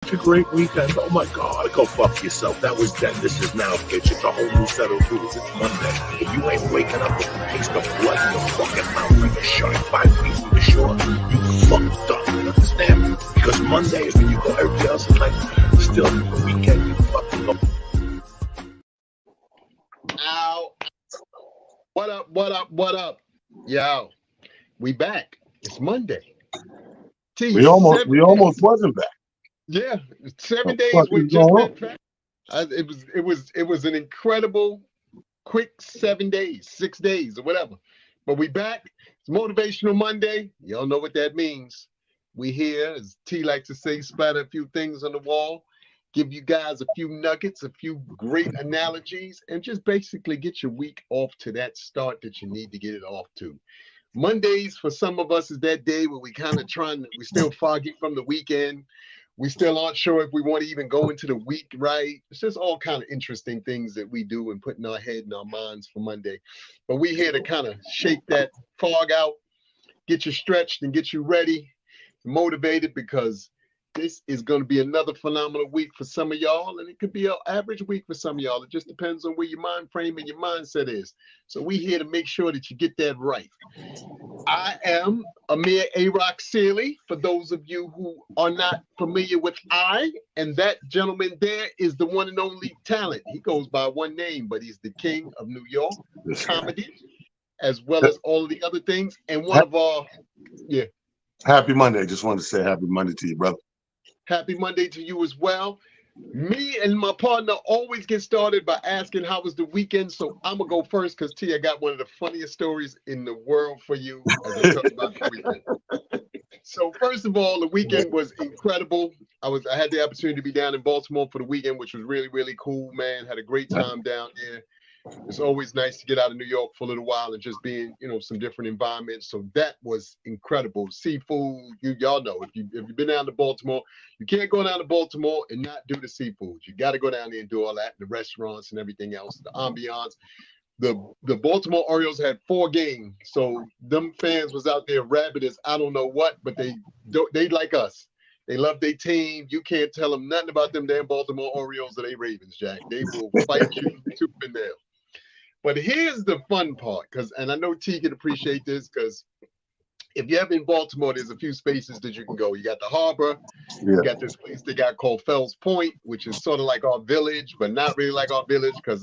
a great weekend. Oh my God, go fuck yourself. That was then. This is now, bitch. It's a whole new set of rules. It's Monday. If you ain't waking up with a taste of blood in your fucking mouth like a shark 5 feet from the shore, you fucked up. You understand? Because Monday is when you go, everybody else is like, still the weekend, you fucking go. Ow. What up, what up, what up? Yo, we back. It's Monday. We almost wasn't back. Yeah, 7 The days fuck with is just going that fact. It was an incredible, quick 7 days, 6 days, or whatever. But we back. It's Motivational Monday. Y'all know what that means. We here, as T likes to say, splatter a few things on the wall, give you guys a few nuggets, a few great analogies, and just basically get your week off to that start that you need to get it off to. Mondays for some of us is that day where we kind of we still foggy from the weekend. We still aren't sure if we want to even go into the week right. It's just all kind of interesting things that we do and put in our head and our minds for Monday. But we here to kind of shake that fog out, get you stretched and get you ready, motivated, because this is going to be another phenomenal week for some of y'all, and it could be an average week for some of y'all. It just depends on where your mind frame and your mindset is. So we here to make sure that you get that right. I am Amir A-Rock Sealy, for those of you who are not familiar with and that gentleman there is the one and only talent. He goes by one name, but he's the king of New York comedy, as well as all of the other things. And one of our, Happy Monday. Just wanted to say happy Monday to you, brother. Happy Monday to you as well. Me and my partner always get started by asking how was the weekend. So I'm going to go first because T, I got one of the funniest stories in the world for you as I talk about the weekend. So first of all, the weekend was incredible. I had the opportunity to be down in Baltimore for the weekend, which was really, really cool, man. Had a great time down there. It's always nice to get out of New York for a little while and just be in, some different environments. So that was incredible. Seafood, y'all know, if you've been down to Baltimore, you can't go down to Baltimore and not do the seafood. You got to go down there and do all that, the restaurants and everything else, the ambiance. The Baltimore Orioles had 4 games, so them fans was out there rabid as I don't know what, but they like us. They love their team. You can't tell them nothing about them damn Baltimore Orioles or they Ravens, Jack. They will fight you tooth and nail. But here's the fun part, and I know T can appreciate this, because if you're ever in Baltimore, there's a few spaces that you can go. You got the harbor. You got this place they got called Fells Point, which is sort of like our village, but not really like our village because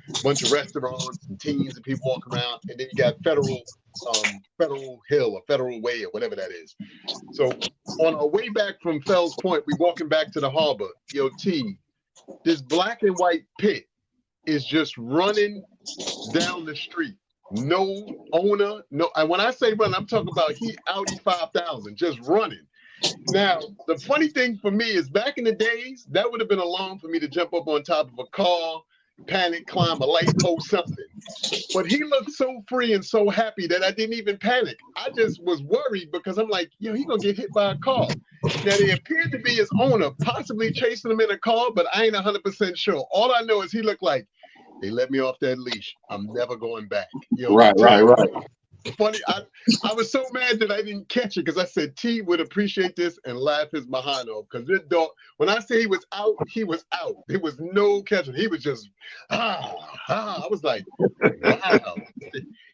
it's a bunch of restaurants and teens and people walking around. And then you got Federal Hill or Federal Way or whatever that is. So on our way back from Fells Point, we walking back to the harbor. Yo, T, this black and white pit is just running down the street. No owner, no. And when I say run, I'm talking about Audi 5000 just running. Now, the funny thing for me is back in the days, that would have been alarm for me to jump up on top of a car, panic, climb a light post, something. But he looked so free and so happy that I didn't even panic. I just was worried because I'm like, he gonna get hit by a car. Now, they appeared to be his owner, possibly chasing him in a car, but I ain't 100% sure. All I know is he looked like, they let me off that leash. I'm never going back. Right. Funny, I was so mad that I didn't catch it because I said T would appreciate this and laugh his behind off. Because this dog, when I say he was out, he was out. There was no catching. He was just, I was like, wow.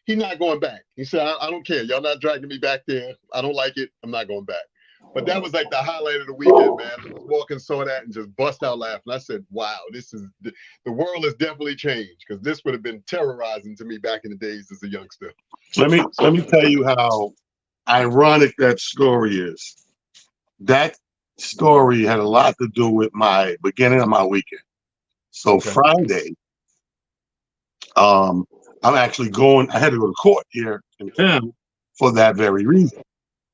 He's not going back. He said, I don't care. Y'all not dragging me back there. I don't like it. I'm not going back. But that was like the highlight of the weekend, man. I was walking, saw that, and just bust out laughing. I said, wow, the world has definitely changed, because this would have been terrorizing to me back in the days as a youngster. Let me tell you how ironic that story is. That story had a lot to do with my beginning of my weekend. So okay. Friday, I'm actually I had to go to court here in town for that very reason.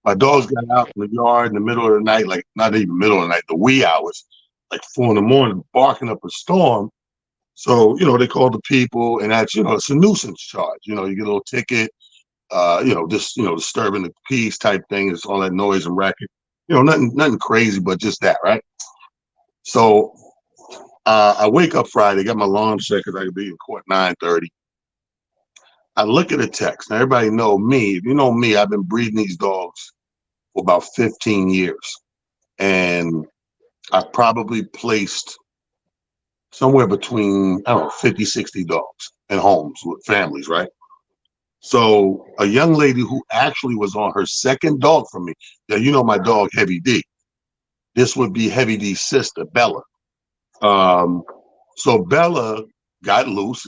My dogs got out in the yard in the middle of the night, like not even middle of the night, the wee hours, like 4 in.the, barking up a storm. So, they called the people, and that's, it's a nuisance charge. You get a little ticket, disturbing the peace type thing. It's all that noise and racket. Nothing crazy, but just that, right? So I wake up Friday, got my alarm set because I could be in court 9:30. I look at a text. Now, everybody know me. If you know me, I've been breeding these dogs for about 15 years. And I probably placed somewhere between, I don't know, 50, 60 dogs in homes with families, right? So a young lady who actually was on her second dog from me, yeah, you know my dog Heavy D. This would be Heavy D's sister, Bella. So Bella got loose.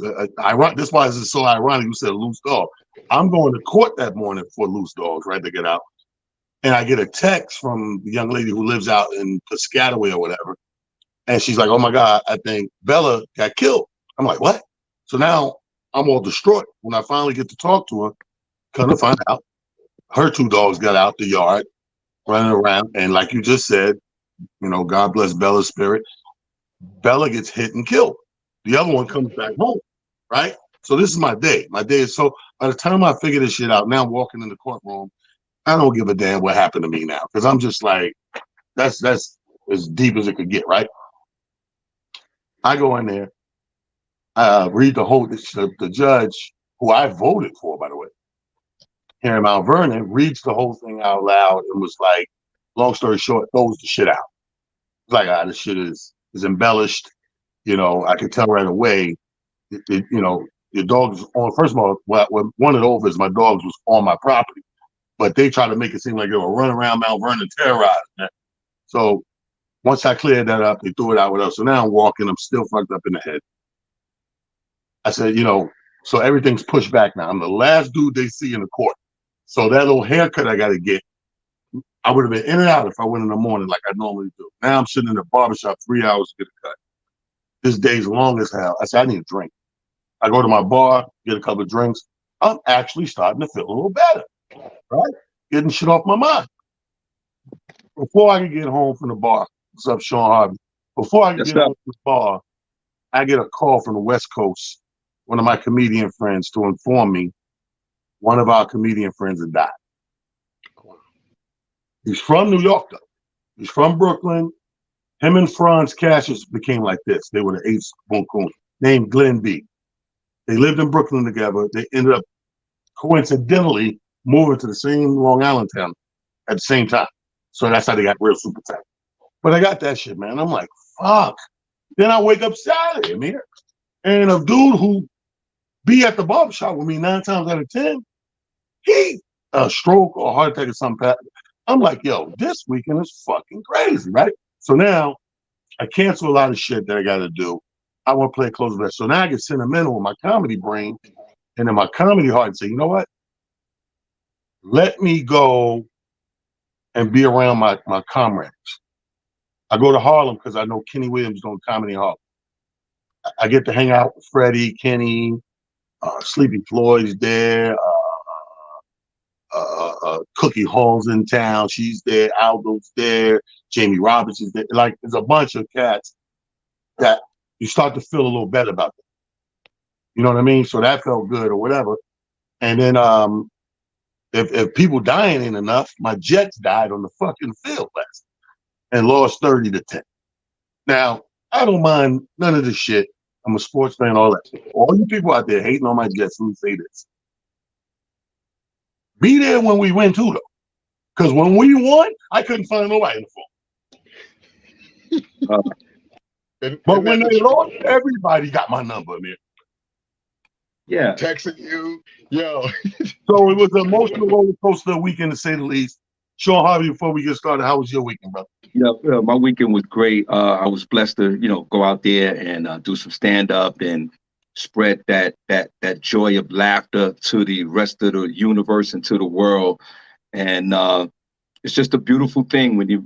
This why is so ironic. You said loose dog. I'm going to court that morning for loose dogs, right, to get out. And I get a text from the young lady who lives out in Piscataway or whatever. And she's like, oh my God, I think Bella got killed. I'm like, what? So now I'm all distraught. When I finally get to talk to her, come to find out, her two dogs got out the yard, running around. And like you just said, you know, God bless Bella's spirit. Bella gets hit and killed. The other one comes back home, right? So this is my day. My day is so, by the time I figure this shit out, now I'm walking in the courtroom, I don't give a damn what happened to me now. Because I'm just like, that's as deep as it could get, right? I go in there, read the judge, who I voted for, by the way, here in Mount Vernon, reads the whole thing out loud and was like, long story short, throws the shit out. It's like, this shit is embellished. You know, I could tell right away, you know, your dog is on, first of all, what won it over is my dogs was on my property, but they tried to make it seem like they were running around Mount Vernon terrorizing it. So once I cleared that up, they threw it out with us. So now I'm walking, I'm still fucked up in the head. I said, you know, so everything's pushed back now. I'm the last dude they see in the court. So that little haircut I got to get, I would have been in and out if I went in the morning like I normally do. Now I'm sitting in the barbershop 3 hours to get a cut. This day's long as hell. I said, I need a drink. I go to my bar, get a couple of drinks. I'm actually starting to feel a little better, right? Getting shit off my mind. Before I can get home from the bar, what's up, Shawn Harvey? Before I can get home from the bar, I get a call from the West Coast, one of my comedian friends, to inform me one of our comedian friends had died. He's from New York, though. He's from Brooklyn. Him and Franz Cassius became like this. They were the Apes Boom Coon, named Glenn B. They lived in Brooklyn together. They ended up coincidentally moving to the same Long Island town at the same time. So that's how they got real super tight. But I got that shit, man. I'm like, fuck. Then I wake up Saturday, Amir, and a dude who be at the barbershop with me 9 times out of 10, he a stroke or a heart attack or something. I'm like, yo, this weekend is fucking crazy, right? So now I cancel a lot of shit that I got to do. I want to play close to that. So now I get sentimental with my comedy brain and in my comedy heart and say, you know what? Let me go and be around my comrades. I go to Harlem because I know Kenny Williams doing comedy in Harlem. I get to hang out with Freddie, Kenny, Sleepy Floyd's there, Cookie Hall's in town. She's there. Aldo's there. Jamie Roberts is there. Like, there's a bunch of cats that you start to feel a little better about them. You know what I mean? So that felt good or whatever. And then if people dying ain't enough, my Jets died on the fucking field last night and lost 30-10. Now, I don't mind none of this shit. I'm a sports fan, all that. All you people out there hating on my Jets, let me say this. Be there when we win too, though. Because when we won, I couldn't find nobody in the phone. But when they lost, everybody got my number, man. Yeah. Texting you, yo. So it was an emotional roller coaster weekend, to say the least. Shawn Harvey, before we get started, how was your weekend, brother? Yeah, my weekend was great. I was blessed to, go out there and do some stand-up and spread that joy of laughter to the rest of the universe and to the world. And it's just a beautiful thing when you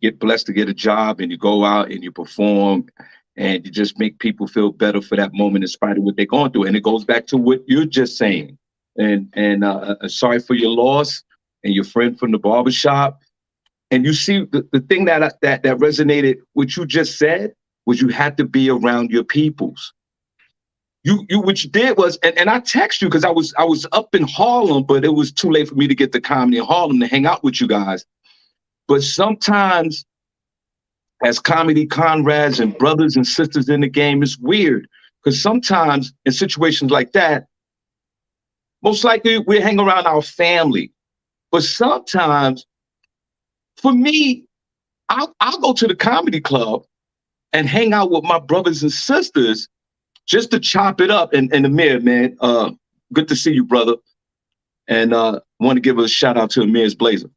get blessed to get a job and you go out and you perform and you just make people feel better for that moment in spite of what they're going through. And it goes back to what you're just saying. And sorry for your loss and your friend from the barbershop. And you see the thing that resonated, what you just said, was you had to be around your peoples. You what you did was, and I text you because I was up in Harlem, but it was too late for me to get the comedy in Harlem to hang out with you guys. But sometimes, as comedy comrades and brothers and sisters in the game, it's weird because sometimes in situations like that, most likely we hang around our family. But sometimes, for me, I'll go to the comedy club and hang out with my brothers and sisters just to chop it up. And Amir, man, good to see you, brother. And want to give a shout out to Amir's Blazer.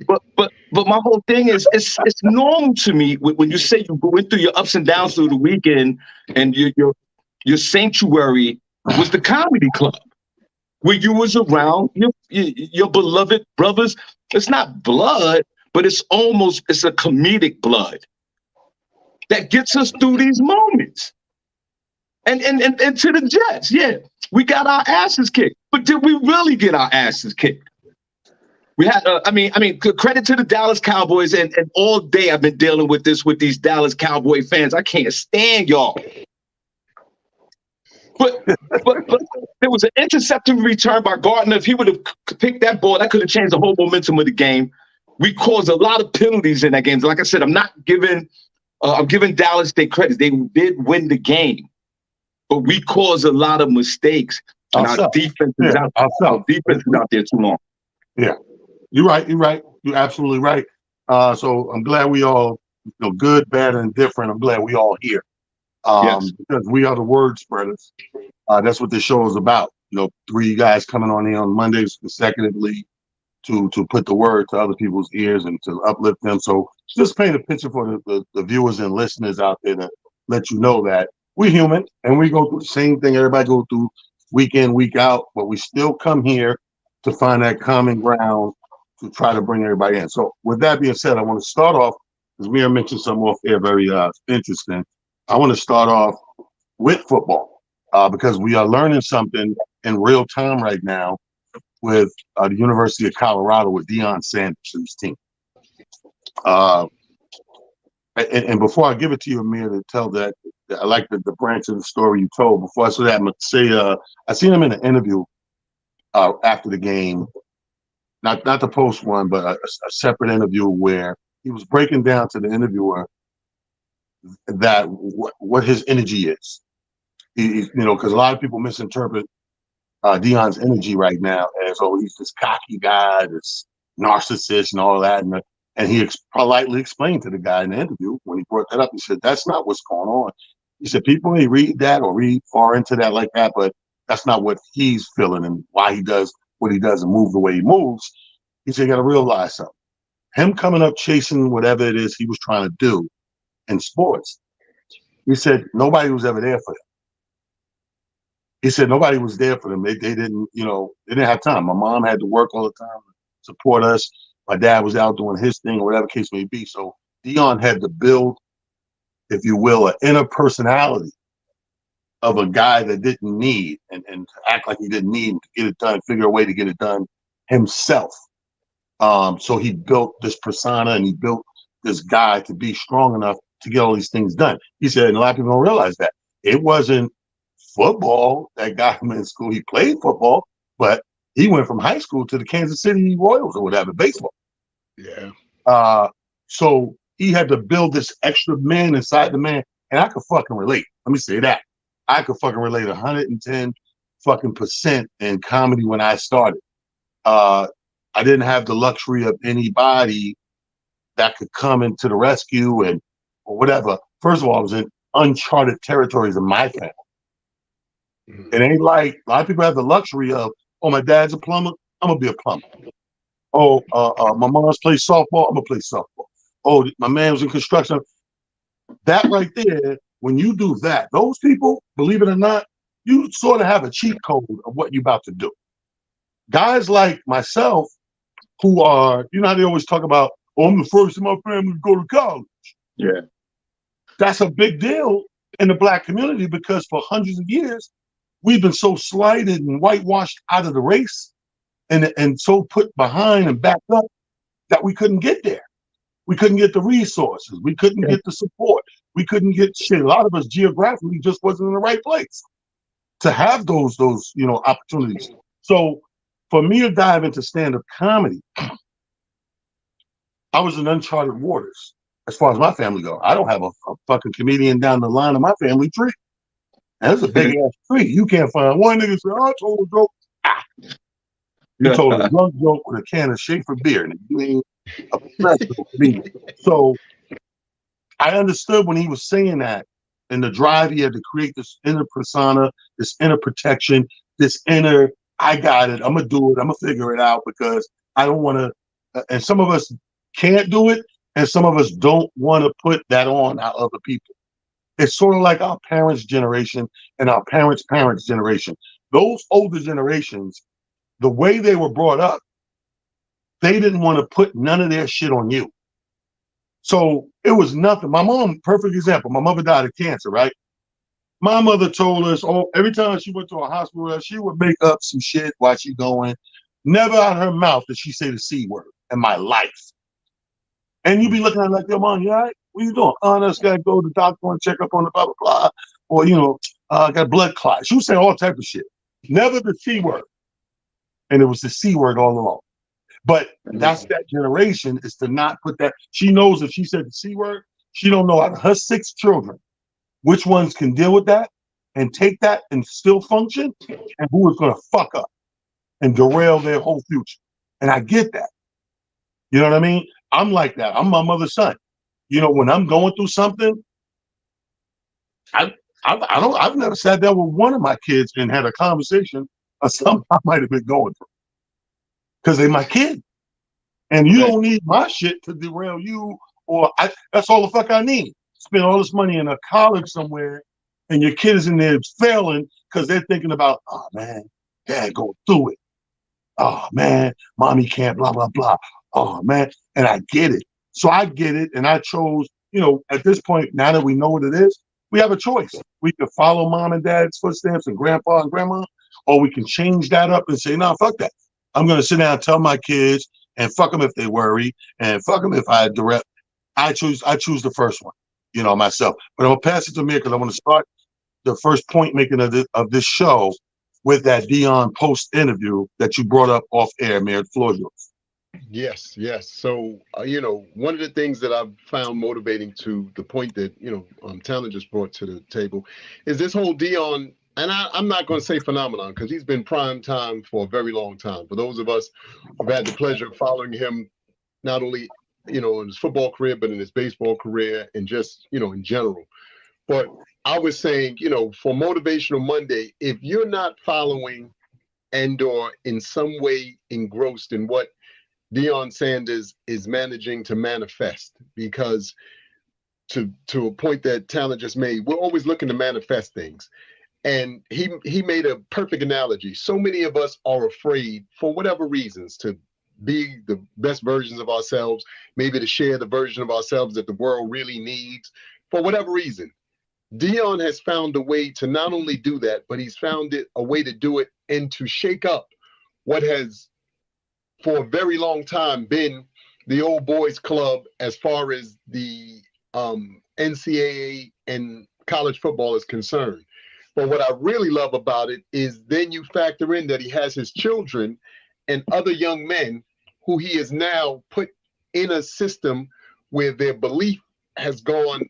but my whole thing is it's normal to me when you say you went through your ups and downs through the weekend, and your sanctuary was the comedy club, where you was around your beloved brothers. It's not blood, but it's a comedic blood that gets us through these moments. And to the Jets, yeah, we got our asses kicked, but did we really get our asses kicked? We had, credit to the Dallas Cowboys, and all day I've been dealing with these Dallas Cowboy fans. I can't stand y'all. But there was an interception return by Gardner. If he would have picked that ball, that could have changed the whole momentum of the game. We caused a lot of penalties in that game. Like I said, I'm giving Dallas their credit. They did win the game, but we caused a lot of mistakes. And our defense is out there too long. Yeah. You're right. You're absolutely right. So I'm glad we all, good, bad, and different. I'm glad we all here. Yes. Because we are the word spreaders. That's what this show is about. 3 guys coming on here on Mondays consecutively to put the word to other people's ears and to uplift them. So just paint a picture for the viewers and listeners out there to let you know that we're human and we go through the same thing everybody goes through week in, week out, but we still come here to find that common ground to try to bring everybody in. So with that being said, I want to start off, because we have mentioned some off air very interesting. I want to start off with football because we are learning something in real time right now with the University of Colorado with Deion Sanders' team. And before I give it to you, Amir, to tell that, I like the branch of the story you told. Before I say that, I'm going to say I seen him in an interview after the game, not the post one, but a separate interview where he was breaking down to the interviewer that what his energy is. Because a lot of people misinterpret Deion's energy right now as, he's this cocky guy, this narcissist and all that. And he politely explained to the guy in the interview when he brought that up, he said, that's not what's going on. He said, people may read that or read far into that like that, but that's not what he's feeling and why he does what he does and move the way he moves. He said, you got to realize something. Him coming up chasing whatever it is he was trying to do in sports, he said, nobody was ever there for him. He said, nobody was there for them. They didn't, they didn't have time. My mom had to work all the time to support us. My dad was out doing his thing or whatever case may be. So Deion had to build, if you will, an inner personality of a guy that didn't need and to act like he didn't need to get it done, figure a way to get it done himself. So he built this persona and he built this guy to be strong enough to get all these things done. He said, and a lot of people don't realize that it wasn't football that got him in school. He played football, but he went from high school to the Kansas City Royals or whatever, baseball. Yeah. So he had to build this extra man inside the man. And I could fucking relate. Let me say that. I could fucking relate 110 fucking % in comedy when I started. I didn't have the luxury of anybody that could come into the rescue or whatever. First of all, I was in uncharted territories in my family. Mm-hmm. It ain't like a lot of people have the luxury of, my dad's a plumber, I'm gonna be a plumber. My mom's plays softball, I'm gonna play softball. My man was in construction. That right there, when you do that, those people, believe it or not, you sort of have a cheat code of what you're about to do. Guys like myself, who are, how they always talk about, I'm the first in my family to go to college. Yeah. That's a big deal in the Black community because for hundreds of years, we've been so slighted and whitewashed out of the race and so put behind and backed up that we couldn't get there. We couldn't get the resources. We couldn't get the support. We couldn't get shit. A lot of us geographically just wasn't in the right place to have those opportunities. So for me to dive into stand-up comedy, I was in uncharted waters as far as my family goes. I don't have a fucking comedian down the line of my family tree. And it's a big ass tree. You can't find one nigga say, I told a joke. You told a drunk joke with a can of Schaefer beer. And you ain't a professional to me. So I understood when he was saying that, and the drive he had to create this inner persona, this inner protection, this inner, I got it, I'm gonna do it, I'm gonna figure it out because I don't want to. And some of us can't do it, and some of us don't want to put that on our other people. It's sort of like our parents' generation and our parents' generation. Those older generations, the way they were brought up, they didn't want to put none of their shit on you. So it was nothing. My mom, perfect example. My mother died of cancer, right? My mother told us, oh, every time she went to a hospital, she would make up some shit while she going. Never out of her mouth did she say the C word in my life. And you be looking at her like, yo, mom, you all right? What you doing? Oh, I just got to go to the doctor and check up on the blah, blah, blah. Or, I got blood clot. She was saying all type of shit. Never the C word. And it was the C word all along. But that's that generation, is to not put that. She knows if she said the C word, she don't know out of her 6 children which ones can deal with that and take that and still function, and who is going to fuck up and derail their whole future. And I get that. You know what I mean? I'm like that. I'm my mother's son. When I'm going through something, I've never sat down with one of my kids and had a conversation of something I might have been going through, because they're my kid. And you don't need my shit to derail you, that's all the fuck I need. Spend all this money in a college somewhere, and your kid is in there failing because they're thinking about, oh man, dad going through it. Oh man, mommy can't, blah, blah, blah. Oh man. And I get it. So I get it. And I chose, at this point, now that we know what it is, we have a choice. We can follow mom and dad's footsteps and grandpa and grandma, or we can change that up and say, no, fuck that. I'm going to sit down and tell my kids, and fuck them if they worry, and fuck them if I direct. I choose the first one, myself. But I'm going to pass it to Amir because I want to start the first point making of this show with that Deion post interview that you brought up off air, Amir. The floor is yours. Yes. So, one of the things that I've found motivating, to the point that, Talon just brought to the table, is this whole Deion, and I'm not going to say phenomenon, because he's been prime time for a very long time. For those of us who've had the pleasure of following him, not only, in his football career, but in his baseball career, and just, in general. But I was saying, for Motivational Monday, if you're not following and or in some way engrossed in what Deion Sanders is managing to manifest, because to a point that Talon just made, we're always looking to manifest things. And he made a perfect analogy. So many of us are afraid, for whatever reasons, to be the best versions of ourselves, maybe to share the version of ourselves that the world really needs, for whatever reason. Deion has found a way to not only do that, but he's found a way to do it and to shake up what has, for a very long time, been the old boys club as far as the NCAA and college football is concerned. But what I really love about it is then you factor in that he has his children and other young men who he has now put in a system where their belief has gone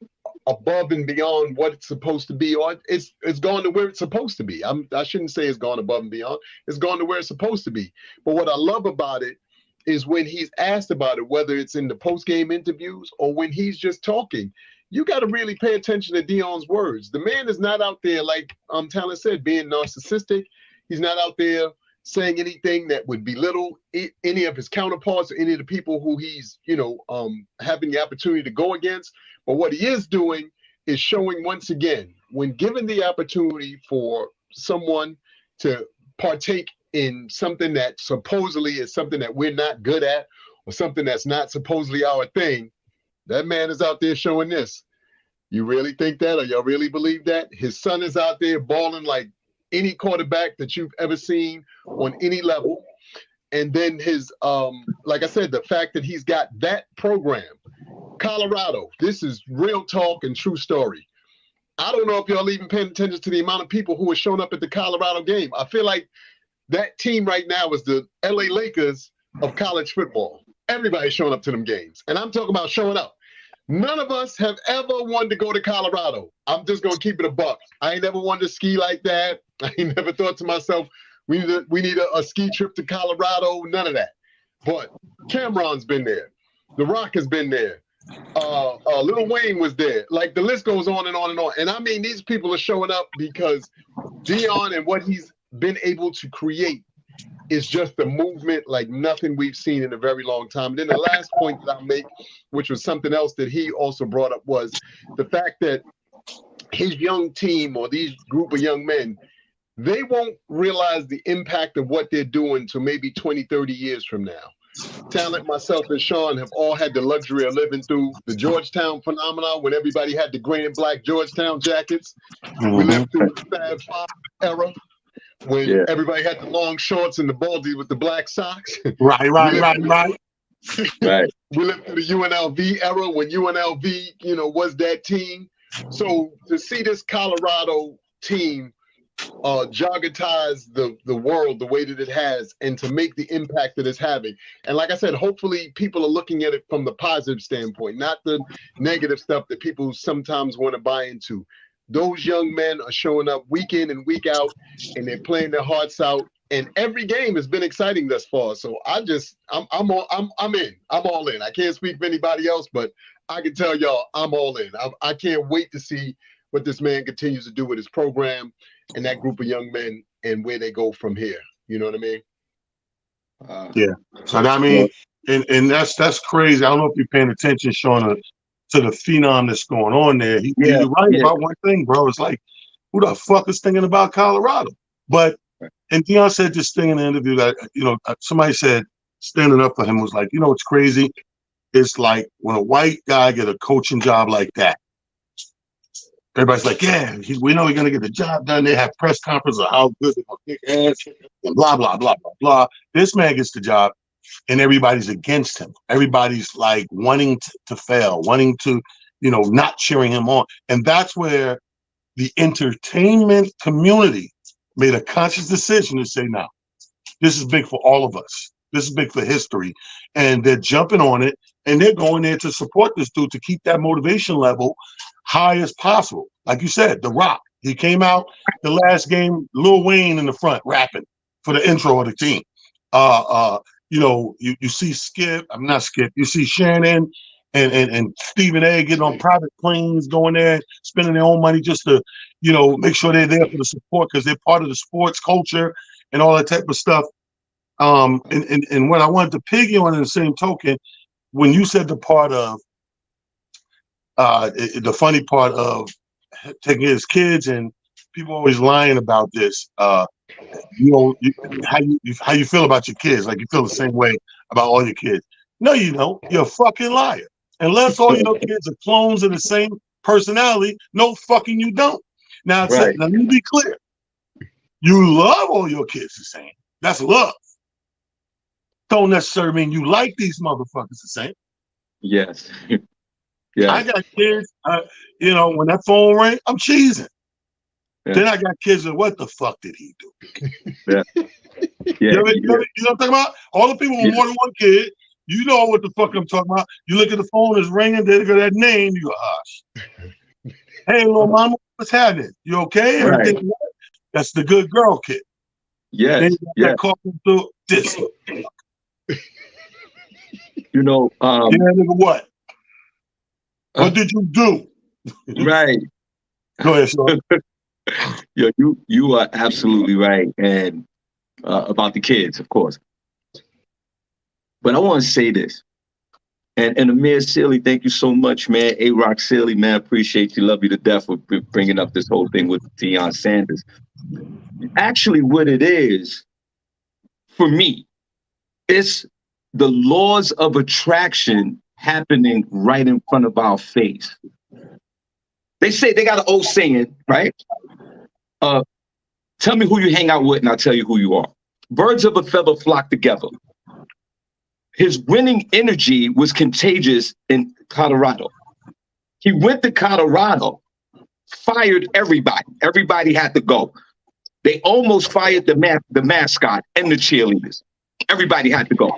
above and beyond what it's supposed to be, or it's gone to where it's supposed to be. I shouldn't say it's gone above and beyond. It's gone to where it's supposed to be. But what I love about it is when he's asked about it, whether it's in the post-game interviews or when he's just talking, you got to really pay attention to Deion's words. The man is not out there, like Talon said, being narcissistic. He's not out there saying anything that would belittle any of his counterparts or any of the people who he's, having the opportunity to go against. But what he is doing is showing, once again, when given the opportunity for someone to partake in something that supposedly is something that we're not good at, or something that's not supposedly our thing, that man is out there showing this. You really think that, or y'all really believe that? His son is out there balling like any quarterback that you've ever seen on any level. And then his, like I said, the fact that he's got that program, Colorado, this is real talk and true story. I don't know if y'all even paying attention to the amount of people who are showing up at the Colorado game. I feel like that team right now is the LA Lakers of college football. Everybody's showing up to them games. And I'm talking about showing up. None of us have ever wanted to go to Colorado. I'm just going to keep it a buck. I ain't never wanted to ski like that. I ain't never thought to myself, we need a ski trip to Colorado, none of that. But Cameron's been there. The Rock has been there. Lil Wayne was there. Like the list goes on and on and on. And I mean, these people are showing up because Dion and what he's been able to create is just a movement like nothing we've seen in a very long time. And then the last point that I'll make, which was something else that he also brought up, was the fact that his young team or these group of young men, they won't realize the impact of what they're doing to maybe 20, 30 years from now. Talent, myself, and Shawn have all had the luxury of living through the Georgetown phenomenon when everybody had the gray and black Georgetown jackets. We lived through the Fab Five era when everybody had the long shorts and the baldy with the black socks. Right. We lived through the UNLV era when UNLV, was that team. So to see this Colorado team jogatize the world the way that it has, and to make the impact that it's having. And like I said, hopefully people are looking at it from the positive standpoint, not the negative stuff that people sometimes want to buy into. Those young men are showing up week in and week out, and they're playing their hearts out. And every game has been exciting thus far. So I'm in. I'm all in. I can't speak for anybody else, but I can tell y'all I'm all in. I can't wait to see what this man continues to do with his program and that group of young men and where they go from here. You know what I mean? Yeah. So I mean, and that's crazy. I don't know if you're paying attention, Shawn, to the phenom that's going on there. You're right about one thing, bro. It's like, who the fuck is thinking about Colorado? But and Dion said this thing in the interview that somebody said standing up for him was like, it's crazy. It's like when a white guy get a coaching job like that, everybody's like, yeah, we know he's going to get the job done. They have press conferences of how good they're going to kick ass and blah, blah, blah, blah, blah. This man gets the job and everybody's against him. Everybody's like wanting to fail, wanting to, not cheering him on. And that's where the entertainment community made a conscious decision to say, no, this is big for all of us. This is big for history. And they're jumping on it, and they're going there to support this dude to keep that motivation level high as possible. Like you said, The Rock, he came out the last game, Lil Wayne in the front rapping for the intro of the team. You see you see Shannon and Stephen A getting on private planes, going there, spending their own money just to, make sure they're there for the support because they're part of the sports culture and all that type of stuff. And what I wanted to pig you on in the same token, when you said the part of the funny part of taking his kids, and people always lying about this, how you feel about your kids, like you feel the same way about all your kids. No, you don't. You're a fucking liar. Unless all your kids are clones of the same personality, no fucking you don't. Now, now let me be clear. You love all your kids the same. That's love. Don't necessarily mean you like these motherfuckers the same. Yes. Yeah. I got kids, when that phone rang, I'm cheesing. Yeah. Then I got kids that, what the fuck did he do? Yeah. You know what I'm talking about? All the people with more than one kid, you know what the fuck I'm talking about. You look at the phone, it's ringing, they got that name, you go, hush. Hey, little mama, what's happening? You okay? Right. Everything right? That's the good girl kid. Yes. Then you got called through this. Nigga, what? What did you do? Right. Go ahead, Shawn. Yeah, you are absolutely right, and about the kids, of course. But I want to say this, and Amir Sealy, thank you so much, man. A-Rock Sealy, man, appreciate you, love you to death for bringing up this whole thing with Deion Sanders. Actually, what it is, for me, it's the laws of attraction happening right in front of our face. They say, they got an old saying, right? Tell me who you hang out with and I'll tell you who you are. Birds of a feather flock together. His winning energy was contagious in Colorado. He went to Colorado, fired everybody. Everybody had to go. They almost fired the mascot and the cheerleaders. Everybody had to go.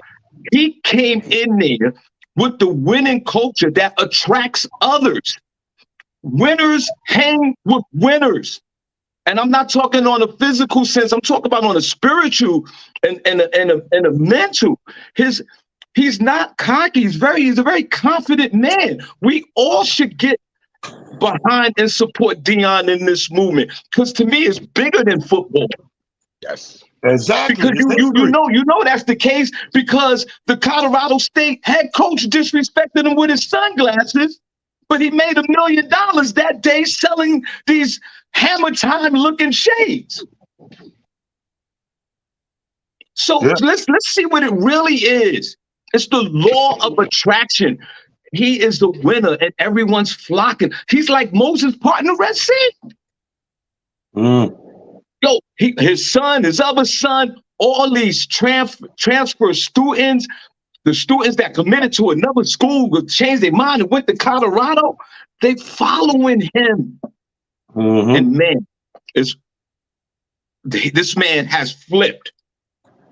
He came in there with the winning culture that attracts others. Winners hang with winners. And I'm not talking on a physical sense. I'm talking about on a spiritual and a mental. He's not cocky. He's a very confident man. We all should get behind and support Deion in this movement, because to me, it's bigger than football. Yes. Exactly. Because you know that's the case, because the Colorado State head coach disrespected him with his sunglasses, but he made $1 million that day selling these Hammer Time looking shades. So let's see what it really is. It's the law of attraction. He is the winner, and everyone's flocking. He's like Moses part in the Red Sea. Yo, his son, his other son, all these transfer students, the students that committed to another school will change their mind and went to Colorado, they following him. And man, this man has flipped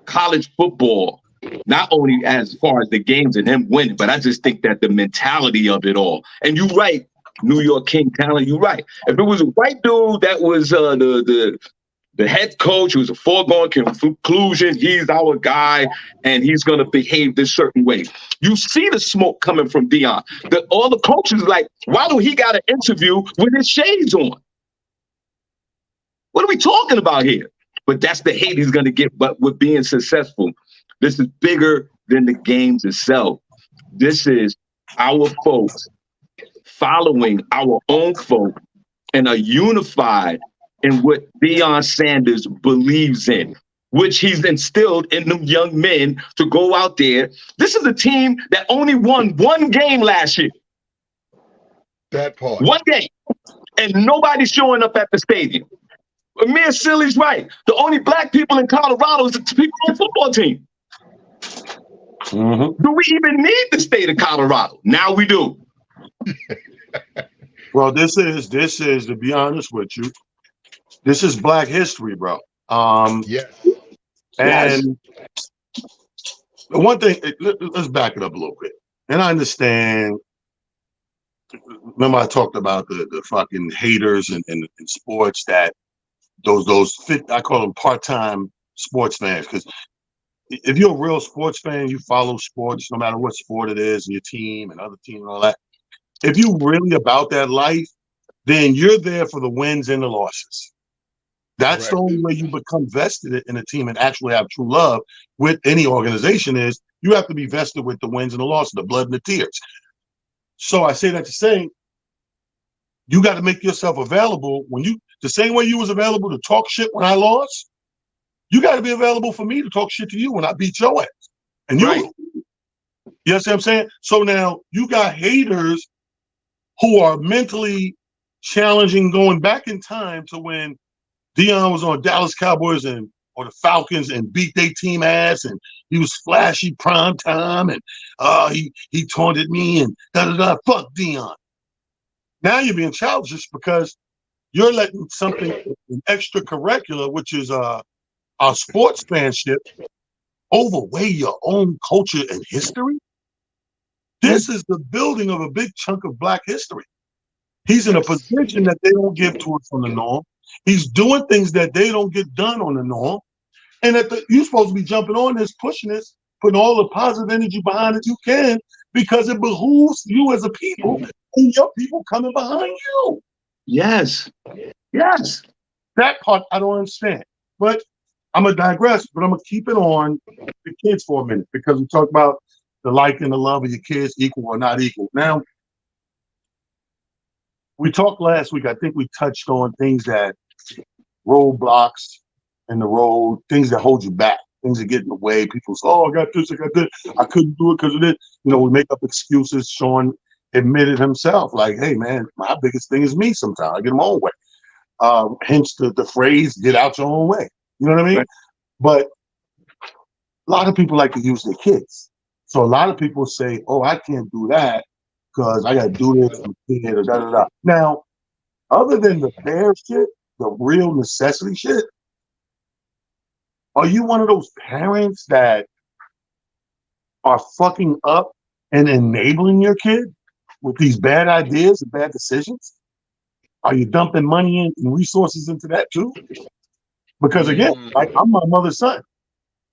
college football, not only as far as the games and him winning, but I just think that the mentality of it all. And you're right, New York King talent, you're right. If it was a white dude that was the head coach, who was a foregone conclusion, he's our guy, and he's going to behave this certain way. You see the smoke coming from Deion. All the coaches are like, why do he got an interview with his shades on? What are we talking about here? But that's the hate he's going to get, but with being successful. This is bigger than the games itself. This is our folks following our own folk and are unified in what Deion Sanders believes in, which he's instilled in them young men to go out there. This is a team that only won one game last year. That part. One game. And nobody's showing up at the stadium. Amir Silly's right. The only black people in Colorado is the people on the football team. Do we even need the state of Colorado? Now we do. Well, this is, to be honest with you, this is Black history, bro. Yes. And the one thing, let's back it up a little bit. And I understand, remember I talked about the fucking haters in sports, that those I call them part-time sports fans, because if you're a real sports fan, you follow sports, no matter what sport it is, and your team and other team and all that. If you're really about that life, then you're there for the wins and the losses. That's the only way you become vested in a team and actually have true love with any organization, is you have to be vested with the wins and the losses, the blood and the tears. So I say that to say, you got to make yourself available the same way you was available to talk shit when I lost, you got to be available for me to talk shit to you when I beat your ass. And you know what I'm saying? So now you got haters who are mentally challenging, going back in time to when Deion was on Dallas Cowboys or the Falcons and beat their team ass, and he was flashy prime time, and he taunted me and da-da-da. Fuck Deion. Now you're being challenged just because you're letting something extracurricular, which is our sports fanship, overweigh your own culture and history. This is the building of a big chunk of Black history. He's in a position that they don't give to us on the norm. He's doing things that they don't get done on the norm. And you're supposed to be jumping on this, pushing this, putting all the positive energy behind it you can, because it behooves you as a people and your people coming behind you. Yes. That part I don't understand. But I'm going to digress, but I'm going to keep it on the kids for a minute, because we talked about the like and the love of your kids, equal or not equal. Now, we talked last week, I think we touched on things that roadblocks in the road, things that hold you back, things that get in the way. People say, oh, I got this, I couldn't do it because of this. You know, we make up excuses. Shawn admitted himself, like, hey, man, my biggest thing is me sometimes. I get my own way. Hence the phrase, get out your own way. You know what I mean? Right. But a lot of people like to use their kids. So a lot of people say, oh, I can't do that because I got to do this and kid or da-da-da. Now, other than the bare shit, the real necessity shit, are you one of those parents that are fucking up and enabling your kid with these bad ideas and bad decisions? Are you dumping money and resources into that too? Because again, like, I'm my mother's son.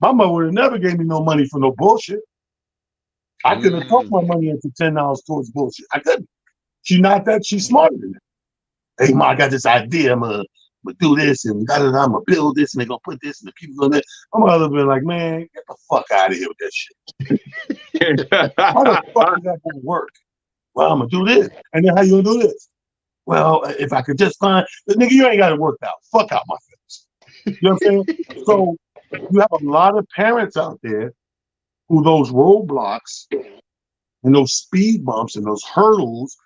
My mother would have never gave me no money for no bullshit. I couldn't have talked my money into $10 towards bullshit. I couldn't. She's not that. She's smarter than that. Hey, Ma, I got this idea. I'm gonna do this and I'm gonna build this and they're gonna put this and the people gonna. My mother been like, man, get the fuck out of here with that shit. How the fuck is that gonna work? Well, I'm gonna do this. And then how you gonna do this? Well, if I could just find the nigga, you ain't got it worked out. Fuck out my face. You know what I'm saying? So you have a lot of parents out there who those roadblocks and those speed bumps and those hurdles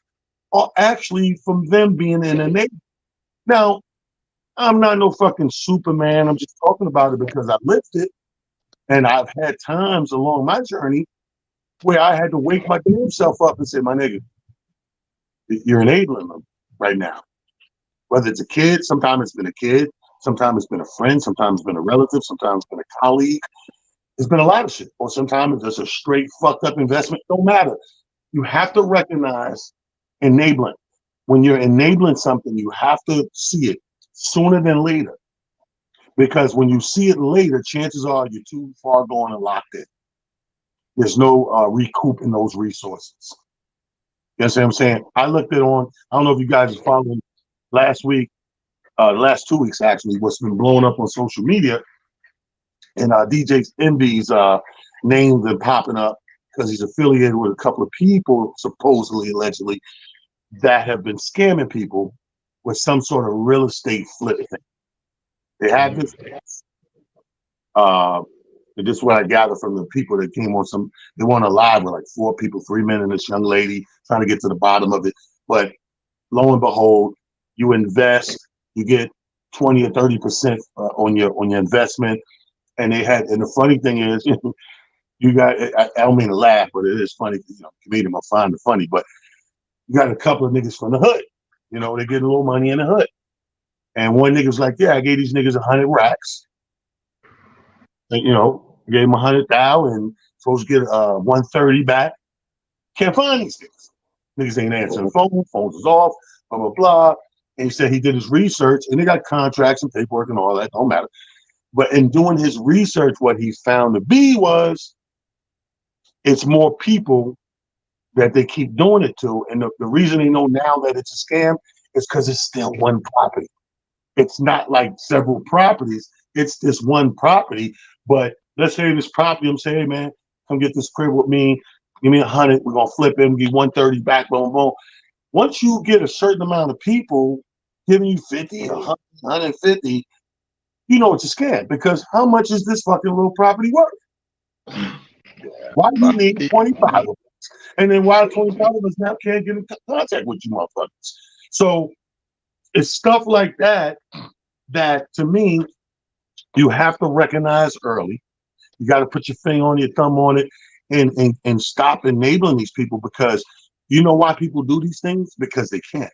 are actually from them being in a neighborhood. Now, I'm not no fucking Superman. I'm just talking about it because I've lived it. And I've had times along my journey where I had to wake my damn self up and say, my nigga, you're enabling them right now. Whether it's a kid, sometimes it's been a kid, sometimes it's been a friend, sometimes it's been a relative, sometimes it's been a colleague. It's been a lot of shit. Or sometimes it's just a straight fucked up investment. Don't matter. You have to recognize enabling. When you're enabling something, you have to see it sooner than later. Because when you see it later, chances are you're too far gone and locked in. There's no recouping those resources. You know what I'm saying? I looked at I don't know if you guys are following last week, last 2 weeks actually, what's been blowing up on social media. And DJ Envy's name's been popping up because he's affiliated with a couple of people, supposedly, allegedly, that have been scamming people with some sort of real estate flip thing. They had this. And this is what I gather from the people that came on they went on live with like 4 people, 3 men and this young lady trying to get to the bottom of it. But lo and behold, you invest, you get 20 or 30% on your investment. And the funny thing is, you got, I don't mean to laugh, but it is funny, comedian will find it funny, but you got a couple of niggas from the hood, they get a little money in the hood. And one nigga's like, yeah, I gave these niggas 100 racks. And, gave them 100,000 and supposed to get 130 back. Can't find these niggas. Niggas ain't answering the phone, phones is off, blah, blah, blah. And he said he did his research and they got contracts and paperwork and all that, don't matter. But in doing his research, what he found to be was it's more people that they keep doing it to. And the reason they know now that it's a scam is because it's still one property. It's not like several properties. It's this one property. But let's say this property, I'm saying, hey, man, come get this crib with me. Give me 100. We're going to flip it and get 130 back, boom, boom. Once you get a certain amount of people giving you 50, 100, 150, it's a scam because how much is this fucking little property worth? Why do you need 25 of us? And then why 25 of us now can't get in contact with you motherfuckers? So it's stuff like that to me, you have to recognize early. You got to put your finger on your thumb on it and stop enabling these people because you know why people do these things? Because they can.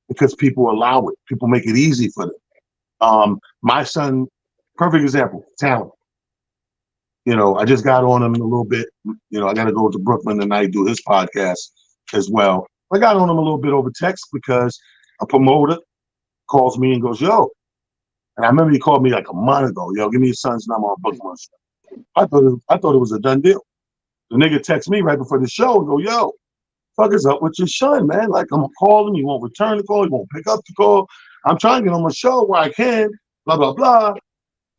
Because people allow it. People make it easy for them. My son, perfect example, talent. I just got on him a little bit. I got to go to Brooklyn tonight, do his podcast as well. I got on him a little bit over text because a promoter calls me and goes, yo. And I remember he called me like a month ago. Yo, give me your son's number on book one show. I thought it was a done deal. The nigga texts me right before the show and go, yo, fuck is up with your son, man? Like, I'm going to call him. He won't return the call. He won't pick up the call. I'm trying to get on my show where I can, blah, blah, blah.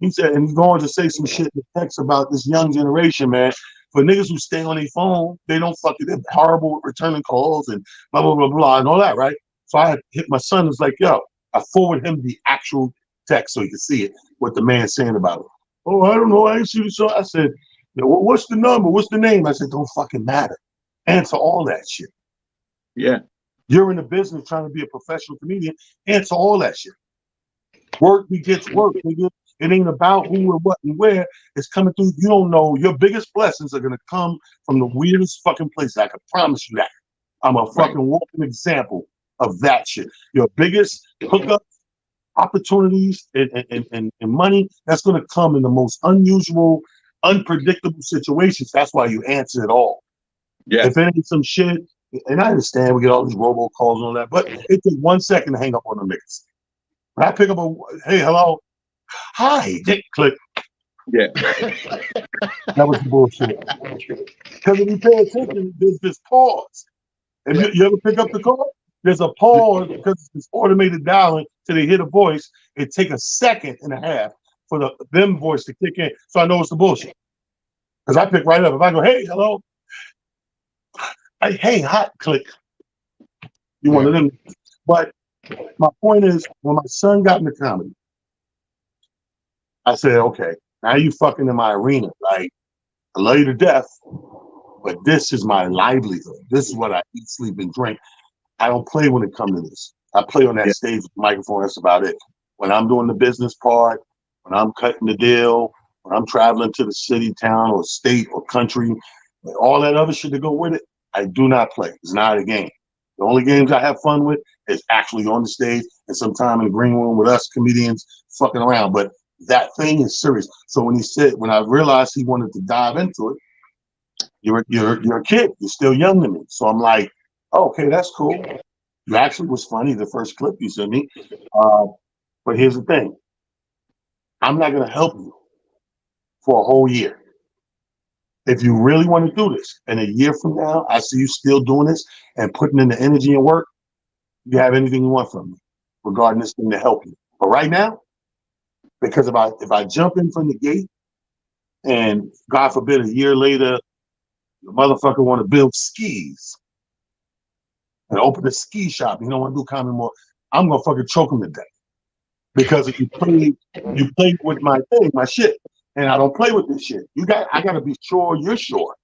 He said, and he's going to say some shit in the text about this young generation, man. For niggas who stay on their phone, they don't they're horrible with returning calls and blah, blah, blah, blah, and all that, right? So I hit my son. It's like, yo, I forward him the actual text so he can see it, what the man's saying about it. Oh, I don't know. I ain't see the show. I said, what's the number? What's the name? I said, don't fucking matter. Answer all that shit. Yeah. You're in the business trying to be a professional comedian. Answer all that shit. Work begets work, nigga. It ain't about who and what and where. It's coming through. You don't know. Your biggest blessings are going to come from the weirdest fucking places. I can promise you that. I'm a fucking walking example of that shit. Your biggest hookup opportunities and money, that's going to come in the most unusual, unpredictable situations. That's why you answer it all. Yeah. If it ain't some shit, and I understand we get all these robocalls and all that, but it took 1 second to hang up on the niggas. When I pick up hey, hello, hi, Dick, click. Yeah. That was the bullshit. Because if you pay attention, there's this pause. If you ever pick up the call, there's a pause because it's automated dialing till they hear the voice. It take a second and a half for them voice to kick in. So I know it's the bullshit. Because I pick right up. If I go, hey, hello. Hey, hot, click. You one of them. But my point is, when my son got into comedy, I said, okay, now you fucking in my arena. Like, I love you to death, but this is my livelihood. This is what I eat, sleep, and drink. I don't play when it comes to this. I play on that stage with the microphone. That's about it. When I'm doing the business part, when I'm cutting the deal, when I'm traveling to the city, town, or state, or country, all that other shit to go with it, I do not play. It's not a game. The only games I have fun with is actually on the stage and sometime in the green room with us comedians fucking around. But that thing is serious. So when I realized he wanted to dive into it, you're a kid. You're still young to me. So I'm like, oh, okay, that's cool. You actually was funny the first clip you sent me. But here's the thing. I'm not going to help you for a whole year. If you really want to do this, and a year from now, I see you still doing this and putting in the energy and work, you have anything you want from me regarding this thing to help you. But right now, because if I jump in from the gate and God forbid a year later, the motherfucker want to build skis and open a ski shop, you don't want to do comedy more, I'm going to fucking choke him to death. Because if you play with my thing, my shit, and I don't play with this shit. I gotta be sure you're sure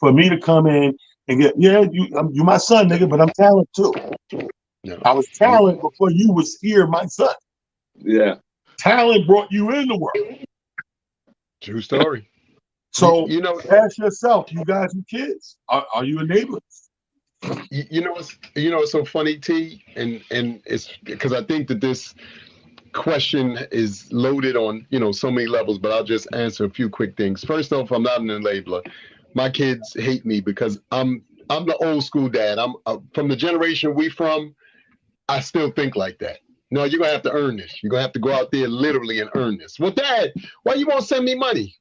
for me to come in and get, you my son, nigga, but I'm talented too. Yeah. I was talented before you was here, my son. Yeah. Talent brought you in the world. True story. So ask yourself, you guys and kids, are you enablers? It's so funny, T, and it's because I think that this question is loaded on so many levels, but I'll just answer a few quick things. First off, I'm not an enabler. My kids hate me because I'm the old school dad. I'm from the generation we from. I still think like that. No, you're gonna have to earn this. You're gonna have to go out there literally and earn this. Well, Dad, why you won't send me money?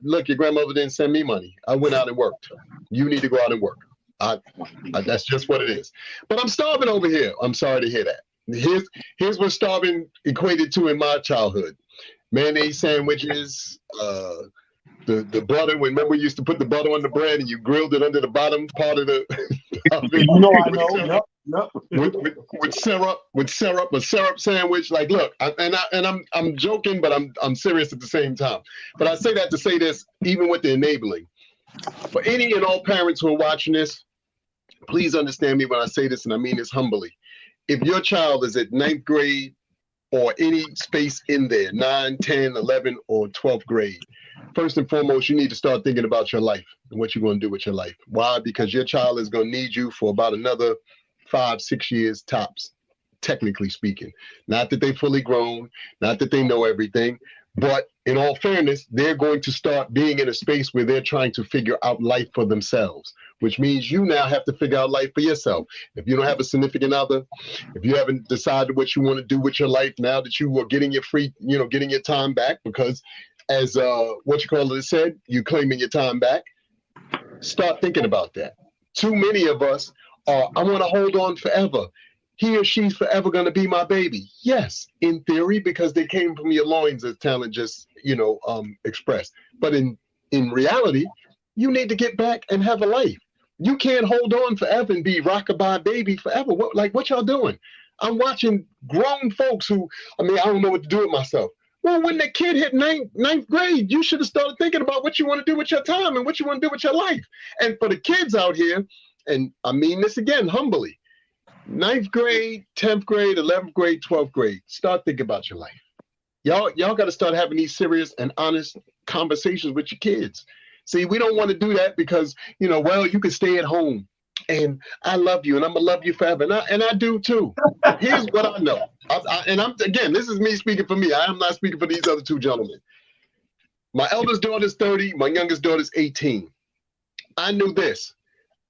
Look, your grandmother didn't send me money. I went out and worked. You need to go out and work. That's just what it is. But I'm starving over here. I'm sorry to hear that. Here's what starving equated to in my childhood: mayonnaise sandwiches, the butter. Remember, we used to put the butter on the bread and you grilled it under the bottom part of the. I know. With syrup, a syrup sandwich. Like, look, I'm joking, but I'm serious at the same time. But I say that to say this, even with the enabling, for any and all parents who are watching this, please understand me when I say this, and I mean this humbly. If your child is at 9th grade or any space in there, 9, 10, 11, or 12th grade, first and foremost, you need to start thinking about your life and what you're going to do with your life. Why? Because your child is going to need you for about another 5, 6 years tops, technically speaking. Not that they're fully grown, not that they know everything, but in all fairness, they're going to start being in a space where they're trying to figure out life for themselves, which means you now have to figure out life for yourself. If you don't have a significant other, if you haven't decided what you want to do with your life now that you are getting your getting your time back, because as said, you claiming your time back, start thinking about that. Too many of us are, I want to hold on forever. He or she's forever going to be my baby. Yes, in theory, because they came from your loins, as Talent just, expressed. But in reality, you need to get back and have a life. You can't hold on forever and be rockabye baby forever. What y'all doing? I'm watching grown folks who, I don't know what to do with myself. Well, when the kid hit ninth grade, you should have started thinking about what you want to do with your time and what you want to do with your life. And for the kids out here, and I mean this again, humbly, 9th grade, 10th grade, 11th grade, 12th grade, start thinking about your life. Y'all got to start having these serious and honest conversations with your kids. See, we don't want to do that because, you can stay at home and I love you and I'm going to love you forever. And I do too. Here's what I know. This is me speaking for me. I am not speaking for these other two gentlemen. My eldest daughter's 30. My youngest daughter's 18. I knew this.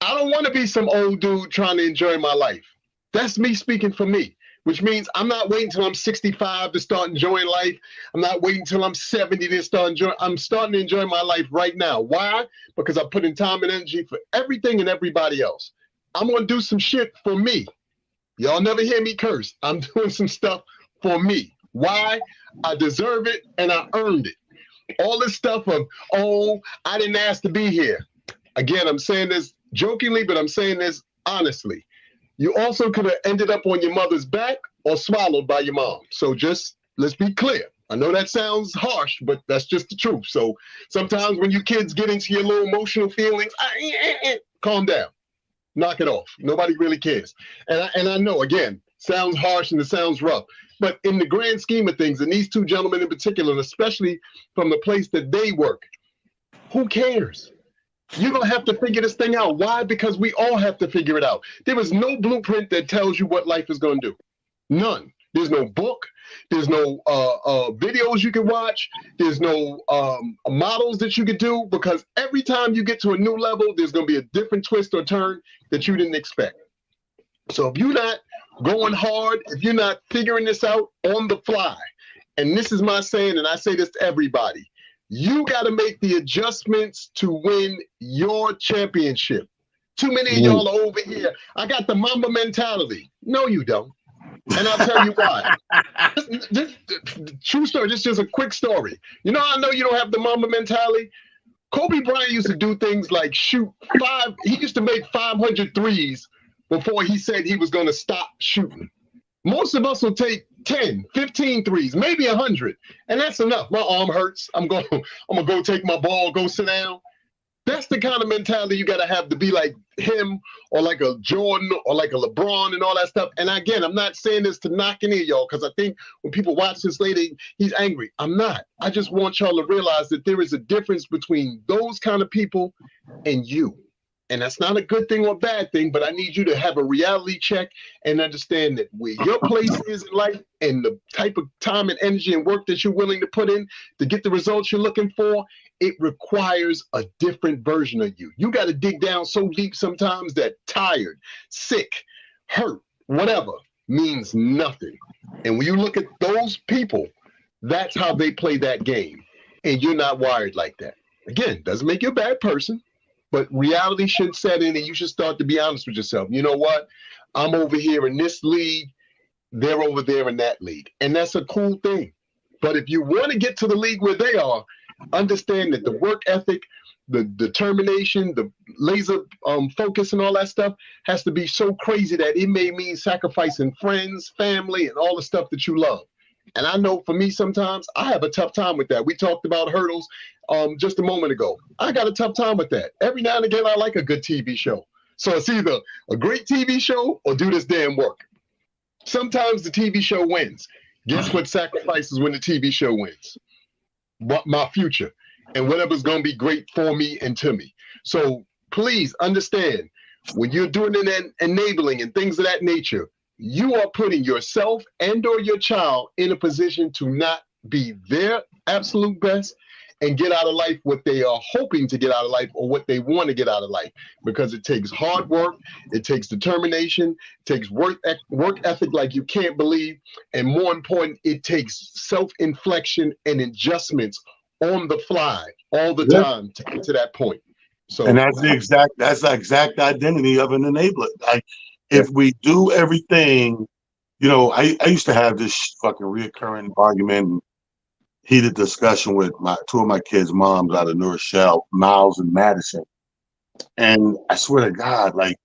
I don't want to be some old dude trying to enjoy my life. That's me speaking for me. which means I'm not waiting until I'm 65 to start enjoying life. I'm not waiting until I'm 70 to start enjoying. I'm starting to enjoy my life right now. Why? Because I put in time and energy for everything and everybody else. I'm going to do some shit for me. Y'all never hear me curse. I'm doing some stuff for me. Why? I deserve it and I earned it. All this stuff of, oh, I didn't ask to be here. Again, I'm saying this jokingly, but I'm saying this honestly. You also could have ended up on your mother's back or swallowed by your mom. So just let's be clear. I know that sounds harsh, but that's just the truth. So sometimes when you kids get into your little emotional feelings, calm down. Knock it off. Nobody really cares. And I know, again, sounds harsh and it sounds rough. But in the grand scheme of things, and these two gentlemen in particular, and especially from the place that they work, who cares? You're going to have to figure this thing out. Why? Because we all have to figure it out. There is no blueprint that tells you what life is going to do. None. There's no book. There's no videos you can watch. There's no models that you could do, because every time you get to a new level, there's going to be a different twist or turn that you didn't expect. So if you're not going hard, if you're not figuring this out on the fly, and this is my saying, and I say this to everybody, you got to make the adjustments to win your championship. Too many of y'all are over here. I got the Mamba mentality. No, you don't. And I'll tell you why. This true story. This is just a quick story. You know, I know you don't have the Mamba mentality. Kobe Bryant used to do things like shoot five. He used to make 500 threes before he said he was going to stop shooting. Most of us will take 10, 15 threes, maybe 100, and that's enough. My arm hurts. I'm gonna go take my ball, go sit down. That's the kind of mentality you got to have to be like him, or like a Jordan, or like a LeBron and all that stuff. And again, I'm not saying this to knock any of y'all, because I think when people watch this later, he's angry. I'm not. I just want y'all to realize that there is a difference between those kind of people and you. And that's not a good thing or bad thing, but I need you to have a reality check and understand that where your place is in life and the type of time and energy and work that you're willing to put in to get the results you're looking for, it requires a different version of you. You got to dig down so deep sometimes that tired, sick, hurt, whatever means nothing. And when you look at those people, that's how they play that game. And you're not wired like that. Again, doesn't make you a bad person. But reality should set in and you should start to be honest with yourself. You know what? I'm over here in this league. They're over there in that league. And that's a cool thing. But if you want to get to the league where they are, understand that the work ethic, the determination, the laser focus and all that stuff has to be so crazy that it may mean sacrificing friends, family, and all the stuff that you love. And I know for me, sometimes I have a tough time with that. We talked about hurdles just a moment ago. I got a tough time with that. Every now and again, I like a good TV show. So it's either a great TV show or do this damn work. Sometimes the TV show wins. Guess what sacrifices when the TV show wins? My future and whatever's going to be great for me and to me. So please understand, when you're doing an enabling and things of that nature, you are putting yourself and or your child in a position to not be their absolute best and get out of life what they are hoping to get out of life or what they want to get out of life, because it takes hard work, it takes determination, it takes work ethic like you can't believe, and more important, it takes self-inflection and adjustments on the fly all the time to get to that point. So, and that's the exact identity of an enabler. Like, if we do everything, you know, I used to have this fucking reoccurring argument, heated discussion with two of my kids' moms out of New Rochelle, Miles and Madison. And I swear to God, like,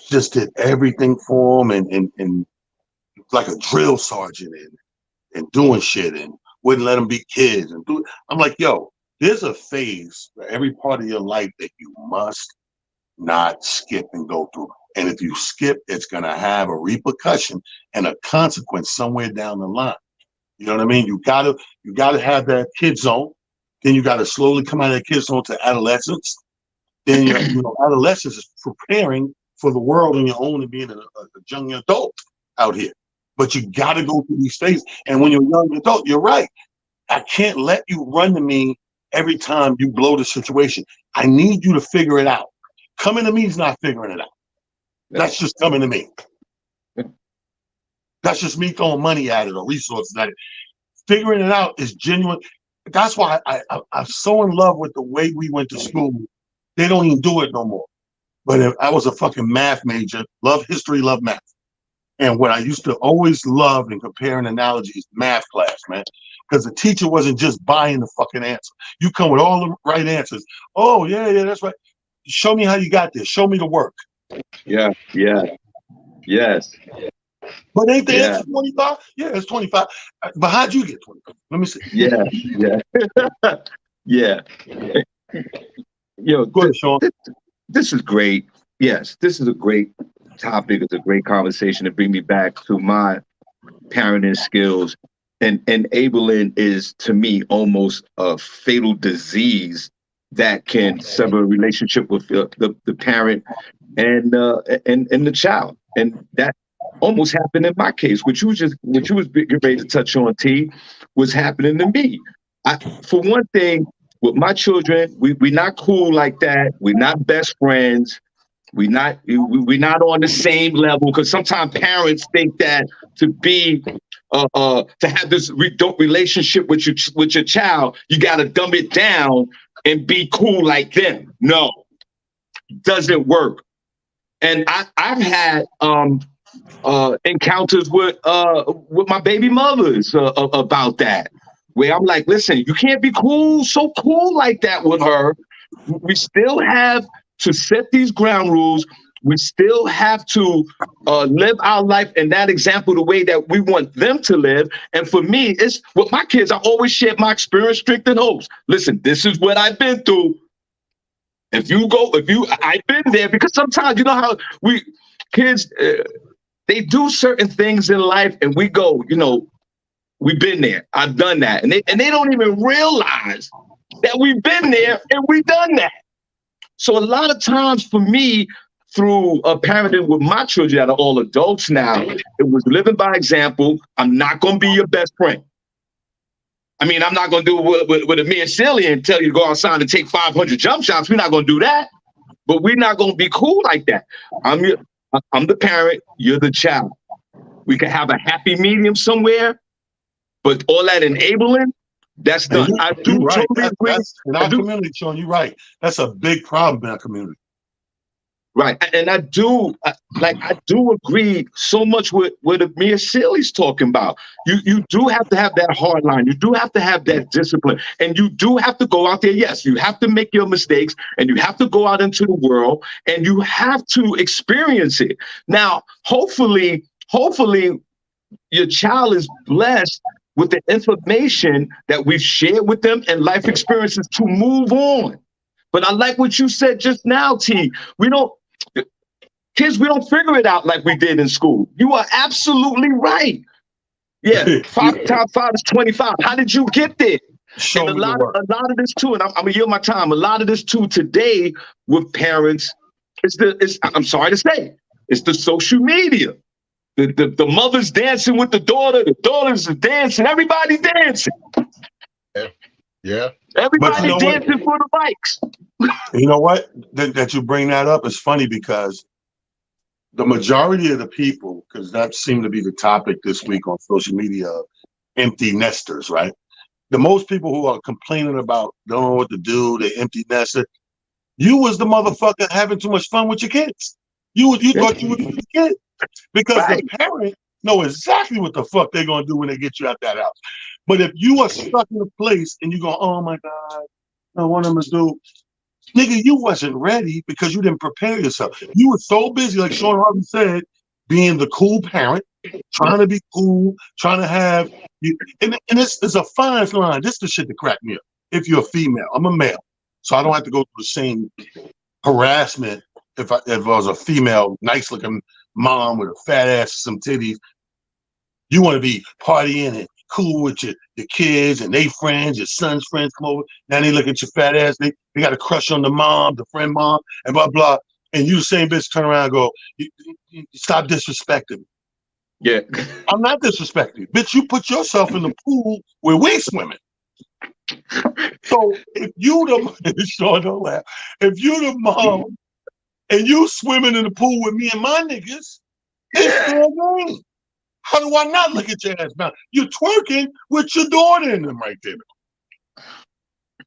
just did everything for them and like a drill sergeant and doing shit and wouldn't let them be kids. I'm like, yo, there's a phase for every part of your life that you must not skip and go through. And if you skip, it's going to have a repercussion and a consequence somewhere down the line. You know what I mean? You gotta have that kid zone. Then you got to slowly come out of that kid zone to adolescence. Then adolescence is preparing for the world on your own and being a young adult out here. But you got to go through these phases. And when you're a young adult, you're right. I can't let you run to me every time you blow the situation. I need you to figure it out. Coming to me is not figuring it out. That's just coming to me. That's just me throwing money at it or resources at it. Figuring it out is genuine. That's why I'm so in love with the way we went to school. They don't even do it no more. But if I was a fucking math major, love history, love math. And what I used to always love in comparing analogies, math class, man. Because the teacher wasn't just buying the fucking answer. You come with all the right answers. Oh, yeah, that's right. Show me how you got this. Show me the work. Yeah. Yes. But ain't the answer 25? Yeah, it's 25. But how'd you get 25? Let me see. Yeah. Yo, go ahead, Shawn. This is great. Yes, this is a great topic. It's a great conversation to bring me back to my parenting skills. And enabling is, to me, almost a fatal disease that can sever a relationship with the parent and the child. And that almost happened in my case, which you was getting ready to touch on, T, was happening to me. For one thing, with my children, we're not cool like that. We're not best friends. We're not on the same level, because sometimes parents think that to be to have this relationship with your child, you got to dumb it down and be cool like them. No, doesn't work. And I've had encounters with my baby mothers about that, where I'm like, listen, you can't be so cool like that with her. We still have to set these ground rules. We still have to live our life in that example, the way that we want them to live. And for me, it's with my kids, I always share my experience, strength, and hopes. Listen, this is what I've been through. I've been there, because sometimes, you know how kids, they do certain things in life and we go, we've been there. I've done that. And they don't even realize that we've been there and we've done that. So a lot of times for me, through parenting with my children that are all adults now, it was living by example. I'm not going to be your best friend. I mean, I'm not going to do it with Amir and tell you to go outside and take 500 jump shots. We're not going to do that. But we're not going to be cool like that. I'm the parent. You're the child. We can have a happy medium somewhere, but all that enabling, that's done. I do totally agree. In our community, Shawn, you're right. That's a big problem in our community. Right. And I do agree so much with what Amir Sealy's talking about. You do have to have that hard line. You do have to have that discipline. And you do have to go out there. Yes, you have to make your mistakes, and you have to go out into the world, and you have to experience it. Now, hopefully your child is blessed with the information that we've shared with them and life experiences to move on. But I like what you said just now, T. Kids, we don't figure it out like we did in school. You are absolutely right. Yeah, 5 times 5 is 25. How did you get there? And a lot of this too, and I'm gonna yield my time. A lot of this too today with parents I'm sorry to say, it's the social media. The mother's dancing with the daughters are dancing, everybody's dancing. Yeah. Everybody's dancing for the bikes. You know what? That you bring that up is funny, because the majority of the people, because that seemed to be the topic this week on social media, empty nesters, right? The most people who are complaining about don't know what to do, the empty nester, you was the motherfucker having too much fun with your kids. You thought you were the kid, because the parent know exactly what the fuck they're gonna do when they get you out that house. But if you are stuck in a place and you go, oh my God, I want them to do, nigga, you wasn't ready because you didn't prepare yourself. You were so busy, like Shawn Harvey said, being the cool parent, trying to be cool, trying to have, and it's a fine line. This is the shit that cracked me up. If you're a female, I'm a male, so I don't have to go through the same harassment if I was a female, nice looking mom with a fat ass and some titties. You want to be partying and cool with your kids and they friends, your son's friends come over. Now they look at your fat ass. They got a crush on the mom, the friend mom, and blah, blah. And you the same bitch turn around and go, stop disrespecting me. Yeah. I'm not disrespecting you. Bitch, you put yourself in the pool where we swimming. So if you the, Shawn, don't laugh. If you the mom and you swimming in the pool with me and my niggas, it's fair game. How do I not look at your ass now? You're twerking with your daughter in them right there.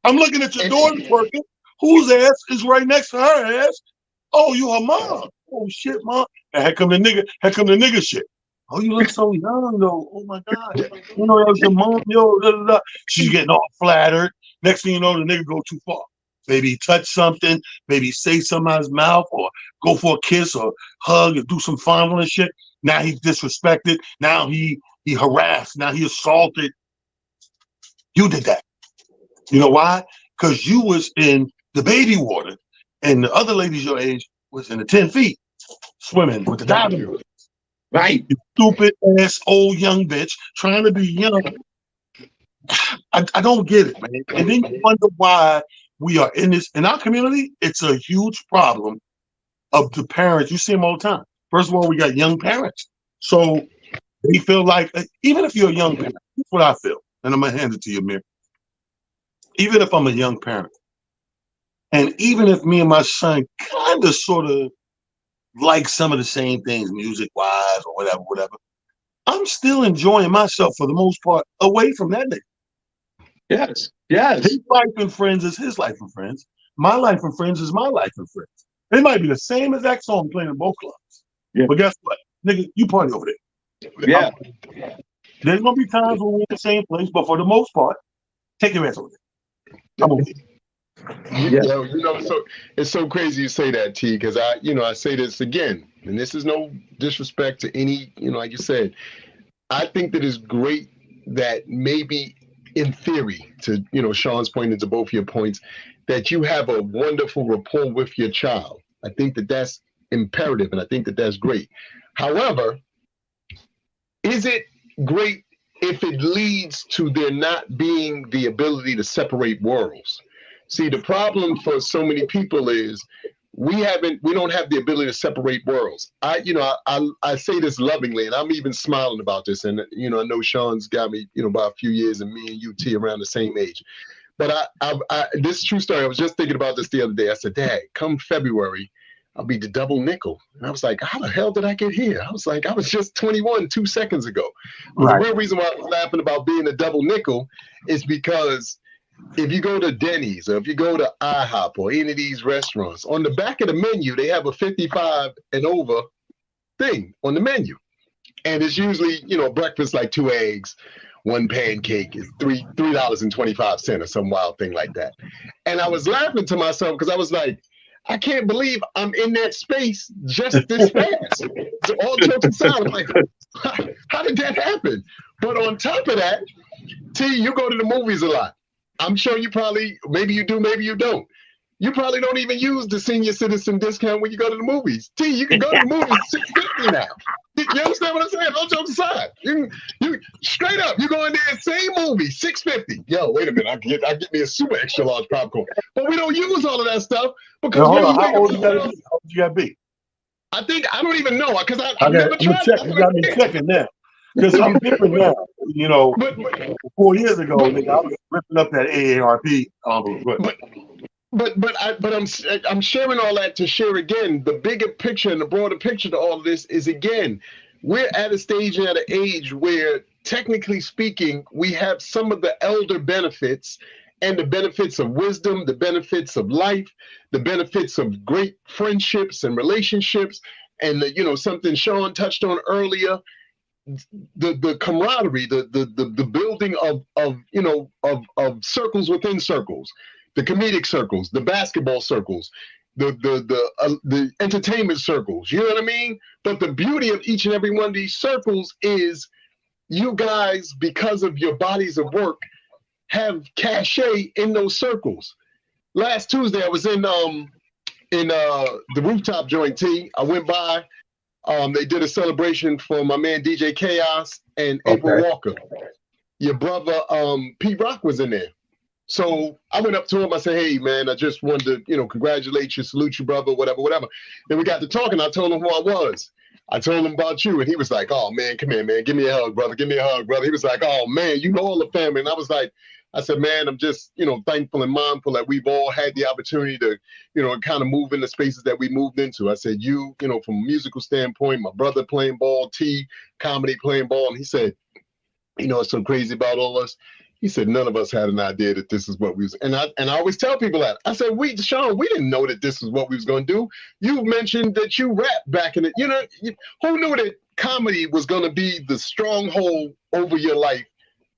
I'm looking at your daughter twerking. Whose ass is right next to her ass? Oh, you her mom. Oh shit, mom. And here come the nigga shit. Oh, you look so young though. Oh my God. You know that was your mom, yo. Da, da, da. She's getting all flattered. Next thing you know, the nigga go too far. Maybe touch something, maybe say something out of his mouth, or go for a kiss or hug or do some fondling and shit. Now he's disrespected. Now he harassed. Now he assaulted. You did that. You know why? Because you was in the baby water, and the other ladies your age was in the 10 feet swimming with the diving board. Right. You stupid ass old young bitch trying to be young. I don't get it, man. And then you wonder why we are in this. In our community, it's a huge problem of the parents. You see them all the time. First of all, we got young parents. So they feel like, even if you're a young parent, that's what I feel. And I'm going to hand it to you, Amir. Even if I'm a young parent, and even if me and my son kind of sort of like some of the same things music-wise or whatever, I'm still enjoying myself for the most part away from that nigga. Yes. His life and friends is his life and friends. My life and friends is my life and friends. They might be the same exact song playing in both clubs. Yeah. But guess what? Nigga, you party over there. Yeah. There's going to be times when we're in the same place, but for the most part, take your ass over there. I'm over there. So it's so crazy you say that, T, because I say this again, and this is no disrespect to any, like you said, I think that it's great that maybe in theory, to Shawn's point and to both your points, that you have a wonderful rapport with your child. I think that that's imperative, and I think that that's great. However, is it great if it leads to there not being the ability to separate worlds? See, the problem for so many people is we don't have the ability to separate worlds. I say this lovingly, and I'm even smiling about this. And I know Shawn's got me, by a few years, and me and UT around the same age. But this is a true story. I was just thinking about this the other day. I said, Dad, come February, I'll be the double nickel. And I was like, how the hell did I get here? I was like, I was just 21 2 seconds ago. Right. The real reason why I was laughing about being a double nickel is because if you go to Denny's or if you go to IHOP or any of these restaurants, on the back of the menu, they have a 55 and over thing on the menu. And it's usually, breakfast like 2 eggs, 1 pancake is $3.25 or some wild thing like that. And I was laughing to myself because I was like, I can't believe I'm in that space just this fast. So all jokes aside, I'm like, how did that happen? But on top of that, T, you go to the movies a lot. I'm sure you probably, maybe you do, maybe you don't. You probably don't even use the senior citizen discount when you go to the movies. T, you can go to the movies $6.50 now. You understand what I'm saying? All jokes aside. You straight up, you go in there, same movie, $6.50. Yo, wait a minute, I get me a super extra large popcorn. But we don't use all of that stuff because how old you gotta be? How old you gotta be? I don't even know because I've never tried. You got me checking now. Because I'm different now. But 4 years ago, nigga, I was ripping up that AARP envelope. But I'm sharing all that to share again. The bigger picture and the broader picture to all of this is, again, we're at a stage and at an age where, technically speaking, we have some of the elder benefits and the benefits of wisdom, the benefits of life, the benefits of great friendships and relationships, and something Shawn touched on earlier. The camaraderie, the building of circles within circles, the comedic circles, the basketball circles, the entertainment circles. You know what I mean? But the beauty of each and every one of these circles is you guys, because of your bodies of work, have cachet in those circles. Last Tuesday, I was in the rooftop joint. T. I went by. They did a celebration for my man DJ Chaos and April Walker. Your brother Pete Rock was in there. So I went up to him. I said, hey, man, I just wanted to, congratulate you, salute you, brother, whatever. Then we got to talking. I told him who I was. I told him about you. And he was like, oh, man, come here, man. Give me a hug, brother. Give me a hug, brother. He was like, oh, man, you know all the family. And I I said, man, I'm just, thankful and mindful that we've all had the opportunity to, kind of move in the spaces that we moved into. I said, from a musical standpoint, my brother playing ball, T, comedy playing ball. And he said, it's so crazy about all us. He said, none of us had an idea that this is what we was. And I always tell people that. I said, Shawn, we didn't know that this is what we was going to do. You mentioned that you rap back in it. Who knew that comedy was going to be the stronghold over your life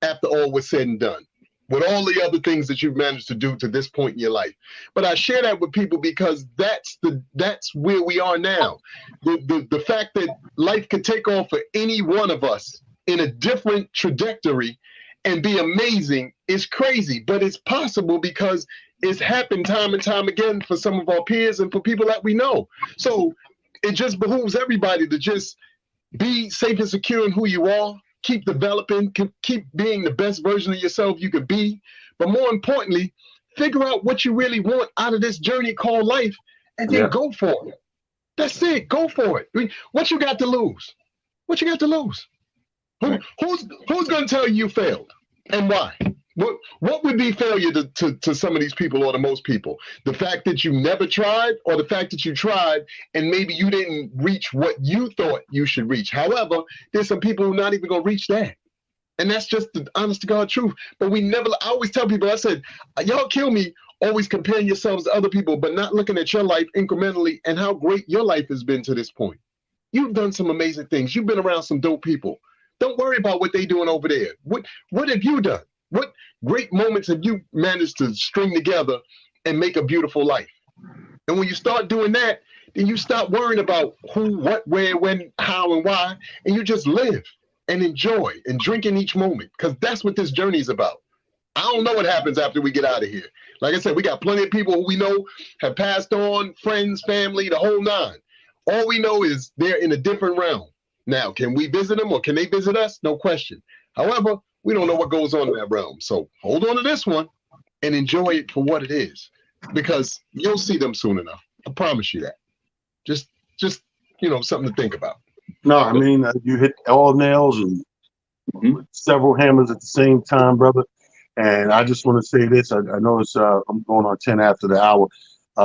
after all was said and done, with all the other things that you've managed to do to this point in your life? But I share that with people because that's where we are now. The fact that life could take off for any one of us in a different trajectory and be amazing is crazy, but it's possible because it's happened time and time again for some of our peers and for people that we know. So it just behooves everybody to just be safe and secure in who you are, keep developing, keep being the best version of yourself you could be, but more importantly, figure out what you really want out of this journey called life and then go for it. That's it. Go for it. I mean, what you got to lose? What you got to lose? Who's going to tell you failed and why? What would be failure to some of these people or to most people? The fact that you never tried, or the fact that you tried and maybe you didn't reach what you thought you should reach? However, there's some people who are not even going to reach that. And that's just the honest to God truth. But I always tell people, I said, y'all kill me always comparing yourselves to other people, but not looking at your life incrementally and how great your life has been to this point. You've done some amazing things. You've been around some dope people. Don't worry about what they're doing over there. What have you done? What great moments have you managed to string together and make a beautiful life? And when you start doing that, then you stop worrying about who, what, where, when, how, and why, and you just live and enjoy and drink in each moment, because that's what this journey is about. I don't know what happens after we get out of here. Like I said, we got plenty of people who we know have passed on, friends, family, the whole nine. All we know is they're in a different realm. Now, can we visit them or can they visit us? No question. However, we don't know what goes on in that realm. So hold on to this one and enjoy it for what it is, because you'll see them soon enough. I promise you that. Just something to think about. No, I mean, you hit all nails and several hammers at the same time, brother. And I just want to say this. I noticed I'm going on 10 after the hour.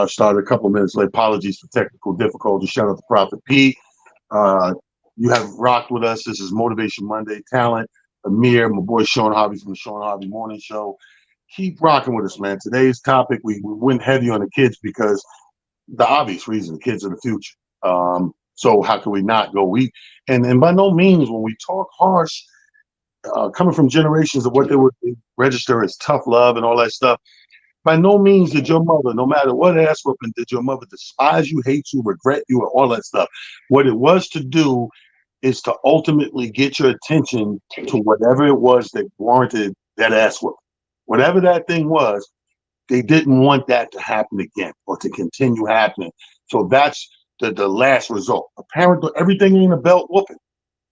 Started a couple minutes late. Apologies for technical difficulties. Shout out to Prophet P. You have rocked with us. This is Motivation Monday Talent. Amir, my boy Shawn Harvey from the Shawn Harvey Morning Show. Keep rocking with us, man. Today's topic, we went heavy on the kids because the obvious reason, the kids are the future. So how can we not go? And by no means when we talk harsh, coming from generations of what they would register as tough love and all that stuff, by no means did your mother, no matter what ass whooping, did your mother despise you, hate you, regret you, or all that stuff. What it was to do is to ultimately get your attention to whatever it was that warranted that ass whooping. Whatever that thing was, they didn't want that to happen again or to continue happening. So that's the last result. Apparently, everything ain't a belt whooping.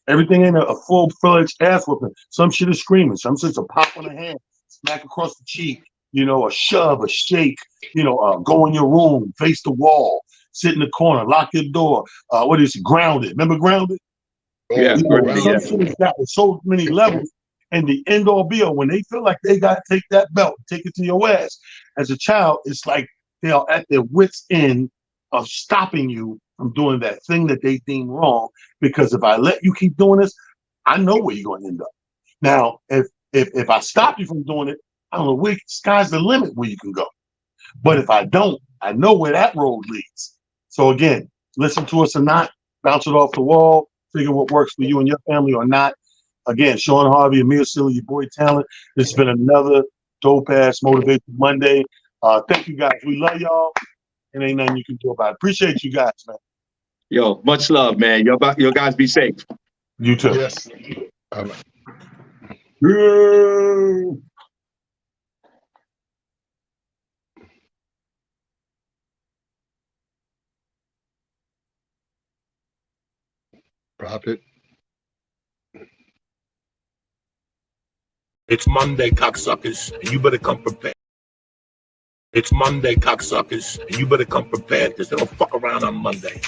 Everything ain't a full-fledged ass whooping. Some shit is screaming. Some shit's a pop on the hand, smack across the cheek, a shove, a shake, go in your room, face the wall, sit in the corner, lock your door. What is it? Grounded. Remember Grounded? Yeah. Some shit is got so many levels. And the end all be all, when they feel like they got to take that belt, take it to your ass. As a child, it's like they are at their wits' end of stopping you from doing that thing that they deem wrong. Because if I let you keep doing this, I know where you're going to end up. Now, if I stop you from doing it, I don't know where, sky's the limit where you can go. But if I don't, I know where that road leads. So again, listen to us or not, bounce it off the wall, figure what works for you and your family or not. Again, Shawn Harvey, Amir Silly, your boy Talent. This has been another dope-ass Motivation Monday. Thank you, guys. We love y'all, and ain't nothing you can do about it. Appreciate you guys, man. Yo, much love, man. Your guys be safe. You too. Yes. Prophet. It's Monday, cocksuckers, and you better come prepared. It's Monday, cocksuckers, and you better come prepared because they don't fuck around on Monday.